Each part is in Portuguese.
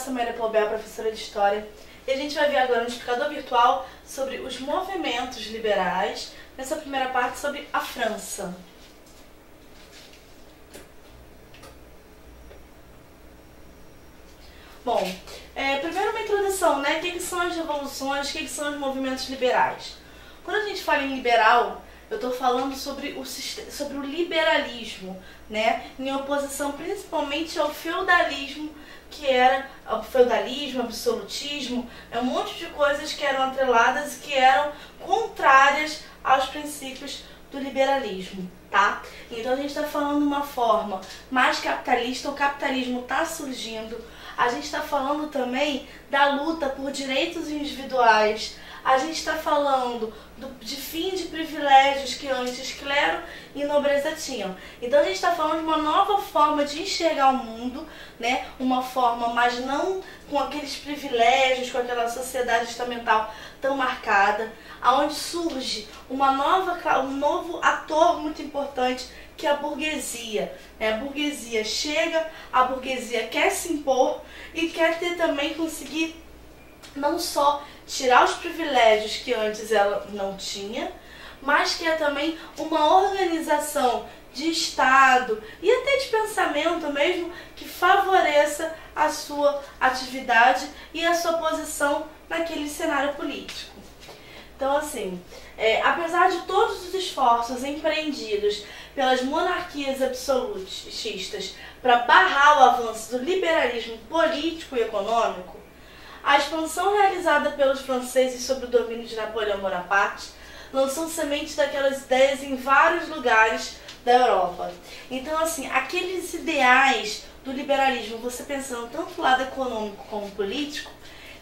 sou Maria Paubel, professora de História, e a gente vai ver agora um explicador virtual sobre os movimentos liberais, nessa primeira parte sobre a França. Bom, primeiro uma introdução, né? O que são as revoluções, o que são os movimentos liberais? Quando a gente fala em liberal, eu estou falando sobre o liberalismo, né? Em oposição principalmente ao feudalismo, que era o feudalismo, absolutismo, um monte de coisas que eram atreladas e que eram contrárias aos princípios do liberalismo, tá? Então a gente está falando de uma forma mais capitalista, o capitalismo está surgindo, a gente está falando também da luta por direitos individuais, a gente está falando de fim de privilégios que antes clero e nobreza tinham. Então a gente está falando de uma nova forma de enxergar o mundo, né? Uma forma, mas não com aqueles privilégios, com aquela sociedade estamental tão marcada, aonde surge um novo ator muito importante, que é a burguesia. A burguesia chega, a burguesia quer se impor e quer também conseguir não só tirar os privilégios que antes ela não tinha, mas que é também uma organização de Estado e até de pensamento mesmo que favoreça a sua atividade e a sua posição naquele cenário político. Então, assim, apesar de todos os esforços empreendidos pelas monarquias absolutistas para barrar o avanço do liberalismo político e econômico, a expansão realizada pelos franceses sob o domínio de Napoleão Bonaparte lançou sementes daquelas ideias em vários lugares da Europa. Então, assim, aqueles ideais do liberalismo, você pensando tanto do lado econômico como político,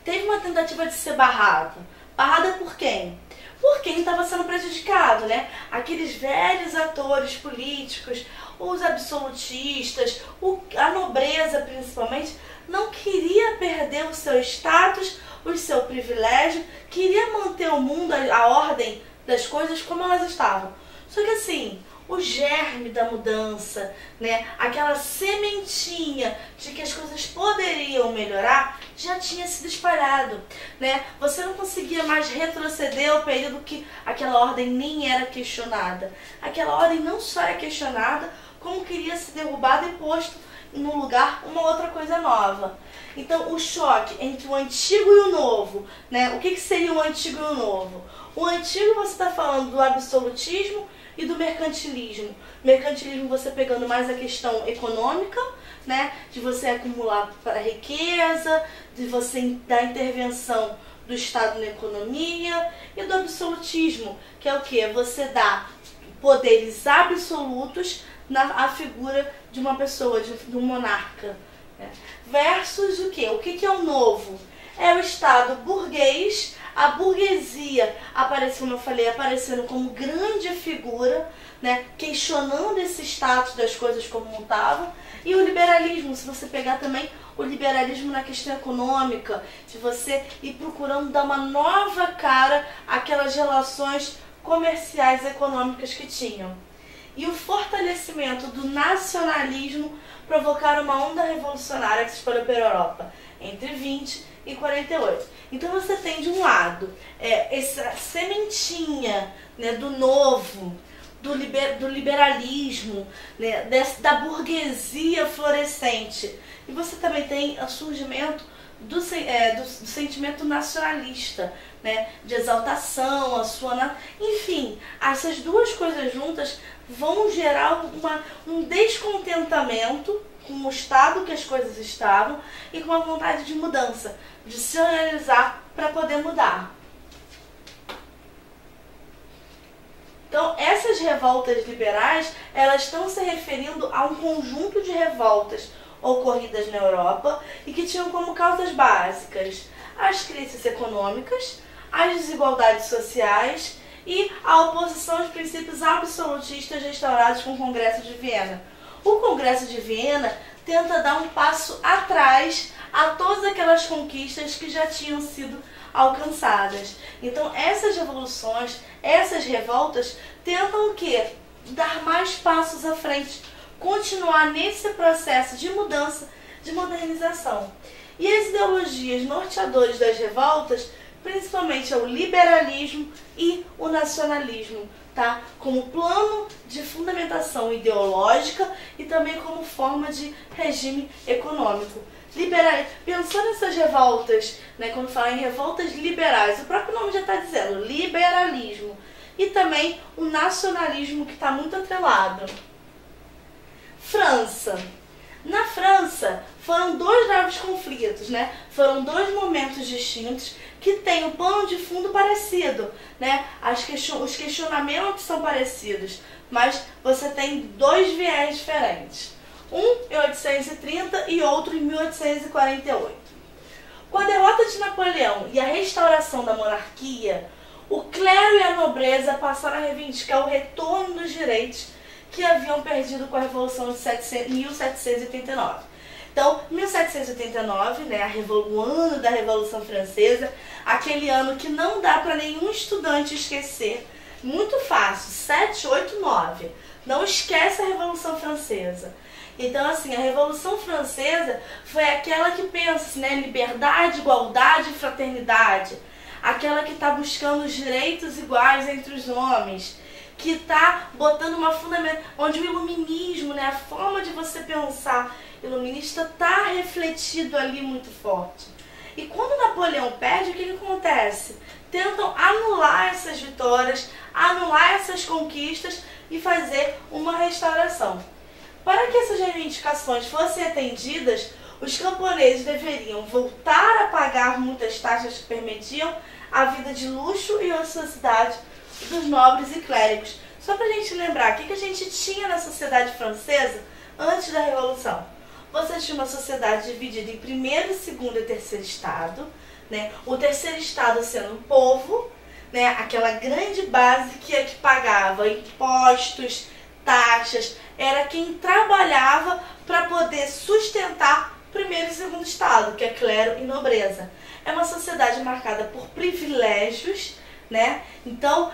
teve uma tentativa de ser barrada. Barrada por quem? Por quem estava sendo prejudicado, né? Aqueles velhos atores políticos, os absolutistas, a nobreza principalmente, não queria perder o seu status, o seu privilégio, queria manter o mundo, a ordem das coisas como elas estavam. Só que assim, o germe da mudança, né, aquela sementinha de que as coisas poderiam melhorar, já tinha sido espalhado, né? Você não conseguia mais retroceder ao período que aquela ordem nem era questionada. Aquela ordem não só era questionada, como queria ser derrubada e posto no lugar uma outra coisa nova. Então o choque entre o antigo e o novo, né? O que seria o antigo e o novo? O antigo você está falando do absolutismo e do mercantilismo. Mercantilismo você pegando mais a questão econômica, né? De você acumular para riqueza, de você da intervenção do Estado na economia, e do absolutismo, que é o que? Você dá poderes absolutos na figura de uma pessoa, de um monarca, né? Versus o que? O que é o novo? É o Estado burguês, a burguesia aparecendo, como eu falei, aparecendo como grande figura, né? Questionando esse status das coisas como estavam, e o liberalismo, se você pegar também o liberalismo na questão econômica, de você ir procurando dar uma nova cara àquelas relações comerciais e econômicas que tinham. E o fortalecimento do nacionalismo provocaram uma onda revolucionária que se espalhou pela Europa entre 20 e 48. Então você tem de um lado essa sementinha, né, do novo, do liberalismo, né, da burguesia florescente. E você também tem o surgimento do sentimento nacionalista, né, de exaltação, enfim, essas duas coisas juntas vão gerar um descontentamento com o estado que as coisas estavam e com uma vontade de mudança, de se organizar para poder mudar. Então, essas revoltas liberais, elas estão se referindo a um conjunto de revoltas ocorridas na Europa e que tinham como causas básicas as crises econômicas, as desigualdades sociais e a oposição aos princípios absolutistas restaurados com o Congresso de Viena. O Congresso de Viena tenta dar um passo atrás a todas aquelas conquistas que já tinham sido alcançadas. Então essas revoluções, essas revoltas tentam o quê? Dar mais passos à frente, continuar nesse processo de mudança, de modernização. E as ideologias norteadoras das revoltas, principalmente é o liberalismo e o nacionalismo, tá? Como plano de fundamentação ideológica e também como forma de regime econômico. Pensou nessas revoltas, né, quando fala em revoltas liberais, o próprio nome já está dizendo, liberalismo. E também o nacionalismo, que está muito atrelado. França. Na França foram dois graves conflitos, né? Foram dois momentos distintos que têm um pano de fundo parecido, né? Os questionamentos são parecidos, mas você tem dois viés diferentes. Um em 1830 e outro em 1848. Com a derrota de Napoleão e a restauração da monarquia, o clero e a nobreza passaram a reivindicar o retorno dos direitos que haviam perdido com a Revolução de 1789. Então, 1789, né, o ano da Revolução Francesa, aquele ano que não dá para nenhum estudante esquecer, muito fácil, 7, 8, 9. Não esquece a Revolução Francesa. Então, assim, a Revolução Francesa foi aquela que pensa, né, liberdade, igualdade e fraternidade. Aquela que está buscando os direitos iguais entre os homens, que está botando uma fundamentação, onde o iluminismo, né, a forma de você pensar iluminista está refletido ali muito forte. E quando Napoleão perde, o que acontece? Tentam anular essas vitórias, anular essas conquistas e fazer uma restauração. Para que essas reivindicações fossem atendidas, os camponeses deveriam voltar a pagar muitas taxas que permitiam a vida de luxo e ociosidade dos nobres e clérigos. Só para a gente lembrar, o que a gente tinha na sociedade francesa antes da Revolução? Você tinha uma sociedade dividida em primeiro, segundo e terceiro estado, né? O terceiro estado sendo o povo, né? Aquela grande base que pagava impostos, taxas, era quem trabalhava para poder sustentar o primeiro e segundo estado, que é clero e nobreza. É uma sociedade marcada por privilégios, né? Então,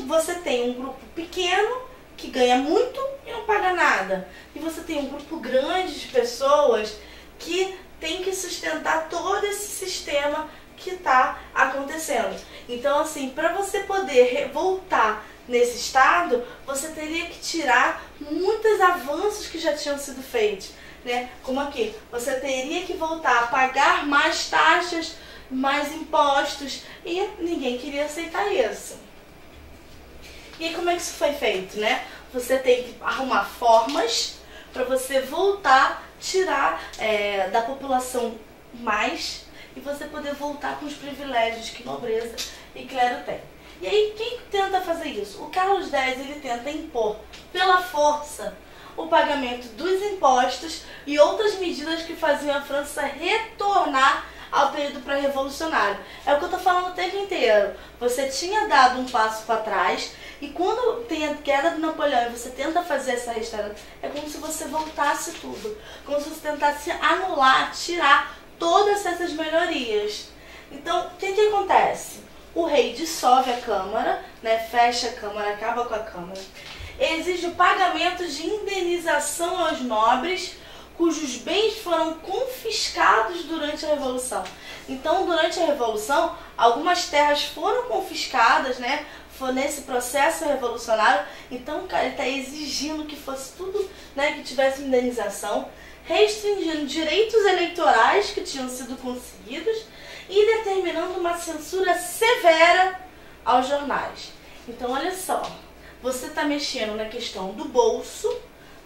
você tem um grupo pequeno que ganha muito e não paga nada. E você tem um grupo grande de pessoas que tem que sustentar todo esse sistema que está acontecendo. Então, assim, para você poder voltar nesse estado, você teria que tirar muitos avanços que já tinham sido feitos, né? Como aqui, você teria que voltar a pagar mais taxas, mais impostos, e ninguém queria aceitar isso. E aí, como é que isso foi feito, né? Você tem que arrumar formas para você voltar, tirar da população mais, e você poder voltar com os privilégios que nobreza e clero tem. E aí, quem tenta fazer isso? O Carlos X, ele tenta impor, pela força, o pagamento dos impostos e outras medidas que faziam a França retornar ao período pré-revolucionário. É o que eu estou falando o tempo inteiro. Você tinha dado um passo para trás, e quando tem a queda de Napoleão e você tenta fazer essa restauração, é como se você voltasse tudo. Como se você tentasse anular, tirar todas essas melhorias. Então, o que acontece? O rei dissolve a Câmara, né, fecha a Câmara, acaba com a Câmara. Exige o pagamento de indenização aos nobres cujos bens foram confiscados durante a Revolução. Então, durante a Revolução, algumas terras foram confiscadas, né? Foi nesse processo revolucionário. Então, o cara está exigindo que fosse tudo, né, que tivesse indenização, restringindo direitos eleitorais que tinham sido conseguidos e determinando uma censura severa aos jornais. Então, olha só, você está mexendo na questão do bolso,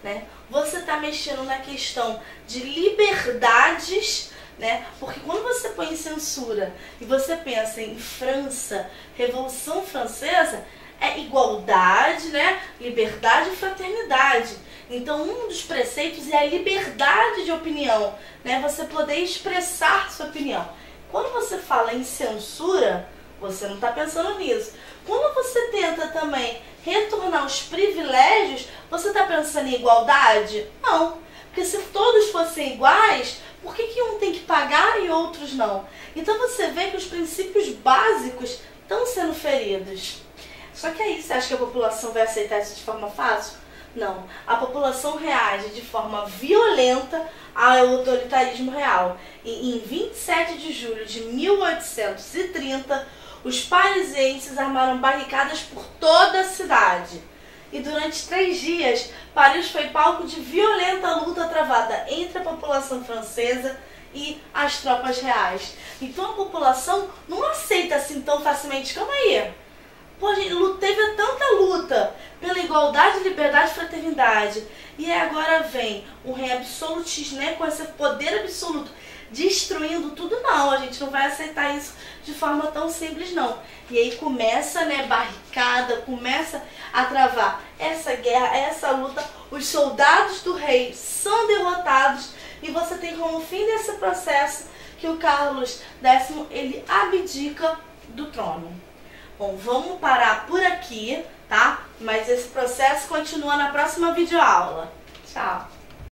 né? Você está mexendo na questão de liberdades, né? Porque quando você põe censura e você pensa em França, Revolução Francesa, é igualdade, né? Liberdade e fraternidade. Então, um dos preceitos é a liberdade de opinião, né? Você poder expressar sua opinião. Quando você fala em censura, você não está pensando nisso. Quando você tenta também retornar os privilégios, você está pensando em igualdade? Não. Porque se todos fossem iguais, por que um tem que pagar e outros não? Então você vê que os princípios básicos estão sendo feridos. Só que aí, você acha que a população vai aceitar isso de forma fácil? Não, a população reage de forma violenta ao autoritarismo real. E em 27 de julho de 1830, os parisienses armaram barricadas por toda a cidade. E durante 3 dias, Paris foi palco de violenta luta travada entre a população francesa e as tropas reais. Então a população não aceita assim tão facilmente. Calma aí. Pô, gente, teve tanta luta pela igualdade, liberdade e fraternidade. E agora vem o rei absolutista, né, com esse poder absoluto, destruindo tudo. Não, a gente não vai aceitar isso de forma tão simples, não. E aí começa, né, barricada, começa a travar essa guerra, essa luta. Os soldados do rei são derrotados e você tem como fim desse processo que o Carlos X, ele abdica do trono. Bom, vamos parar por aqui, tá? Mas esse processo continua na próxima videoaula. Tchau!